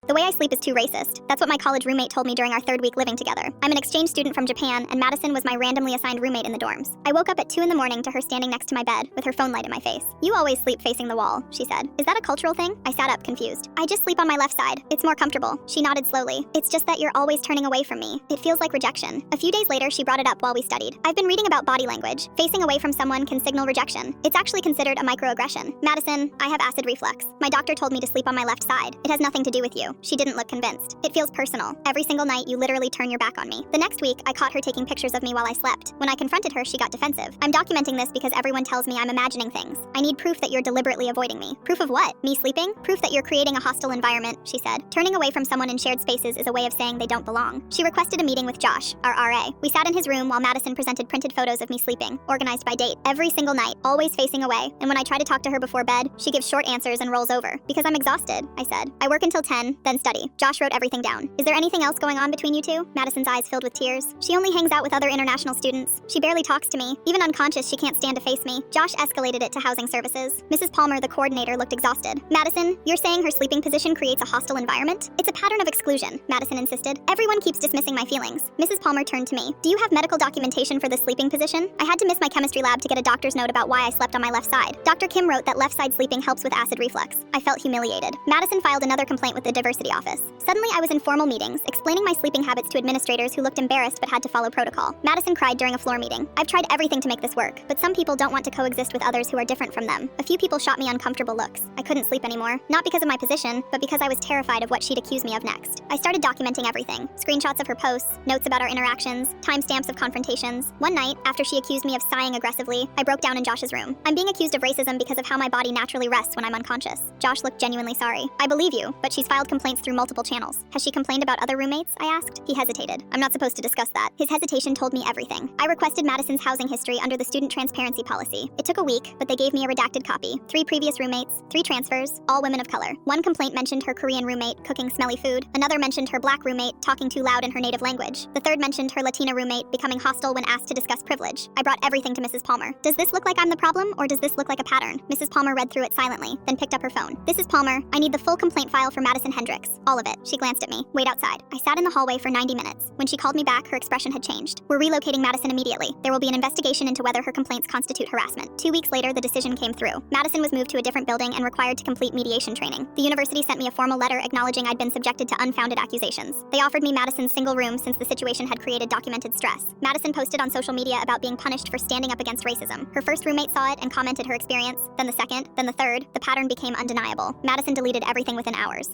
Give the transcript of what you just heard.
The way I sleep is too racist. That's what my college roommate told me during our 3rd week living together. I'm an exchange student from Japan, and Madison was my randomly assigned roommate in the dorms. I woke up at 2 in the morning to her standing next to my bed with her phone light in my face. "You always sleep facing the wall," she said. "Is that a cultural thing?" I sat up, confused. "I just sleep on my left side. It's more comfortable." She nodded slowly. "It's just that you're always turning away from me. It feels like rejection." A few days later, she brought it up while we studied. "I've been reading about body language. Facing away from someone can signal rejection. It's actually considered a microaggression." "Madison, I have acid reflux. My doctor told me to sleep on my left side. It has nothing to do with you." She didn't look convinced. "It feels personal. Every single night, you literally turn your back on me." The next week, I caught her taking pictures of me while I slept. When I confronted her, she got defensive. "I'm documenting this because everyone tells me I'm imagining things. I need proof that you're deliberately avoiding me." "Proof of what? Me sleeping?" "Proof that you're creating a hostile environment," she said. Turning away from someone in shared spaces is a way of saying they don't belong. She requested a meeting with Josh, our RA. We sat in his room while Madison presented printed photos of me sleeping, organized by date, every single night, always facing away. And when I try to talk to her before bed, she gives short answers and rolls over. "Because I'm exhausted," I said. "I work until 10, then study." Josh wrote everything down. "Is there anything else going on between you two?" Madison's eyes filled with tears. "She only hangs out with other international students. She barely talks to me. Even unconscious, she can't stand to face me." Josh escalated it to housing services. Mrs. Palmer, the coordinator, looked exhausted. "Madison, you're saying her sleeping position creates a hostile environment?" "It's a pattern of exclusion," Madison insisted. "Everyone keeps dismissing my feelings." Mrs. Palmer turned to me. "Do you have medical documentation for the sleeping position?" I had to miss my chemistry lab to get a doctor's note about why I slept on my left side. Dr. Kim wrote that left side sleeping helps with acid reflux. I felt humiliated. Madison filed another complaint with the diversity office. Suddenly, I was in formal meetings, explaining my sleeping habits to administrators who looked embarrassed but had to follow protocol. Madison cried during a floor meeting. "I've tried everything to make this work, but some people don't want to coexist with others who are different from them." A few people shot me uncomfortable looks. I couldn't sleep anymore, not because of my position, but because I was terrified of what she'd accuse me of next. I started documenting everything. Screenshots of her posts, notes about our interactions, timestamps of confrontations. One night, after she accused me of sighing aggressively, I broke down in Josh's room. "I'm being accused of racism because of how my body naturally rests when I'm unconscious." Josh looked genuinely sorry. "I believe you, but she's filed complaints through multiple channels." "Has she complained about other roommates?" I asked. He hesitated. "I'm not supposed to discuss that." His hesitation told me everything. I requested Madison's housing history under the student transparency policy. It took a week, but they gave me a redacted copy. 3 previous roommates, 3 transfers, all women of color. One complaint mentioned her Korean roommate cooking smelly food. Another mentioned her black roommate talking too loud in her native language. The third mentioned her Latina roommate becoming hostile when asked to discuss privilege. I brought everything to Mrs. Palmer. "Does this look like I'm the problem, or does this look like a pattern?" Mrs. Palmer read through it silently, then picked up her phone. "This is Palmer. I need the full complaint file for Madison Hendricks. All of it." She glanced at me. "Wait outside." I sat in the hallway for 90 minutes. When she called me back, her expression had changed. "We're relocating Madison immediately. There will be an investigation into whether her complaints constitute harassment." 2 weeks later, the decision came through. Madison was moved to a different building and required to complete mediation training. The university sent me a formal letter acknowledging I'd been subjected to unfounded accusations. They offered me Madison's single room since the situation had created documented stress. Madison posted on social media about being punished for standing up against racism. Her first roommate saw it and commented her experience, then the second, then the third. The pattern became undeniable. Madison deleted everything within hours.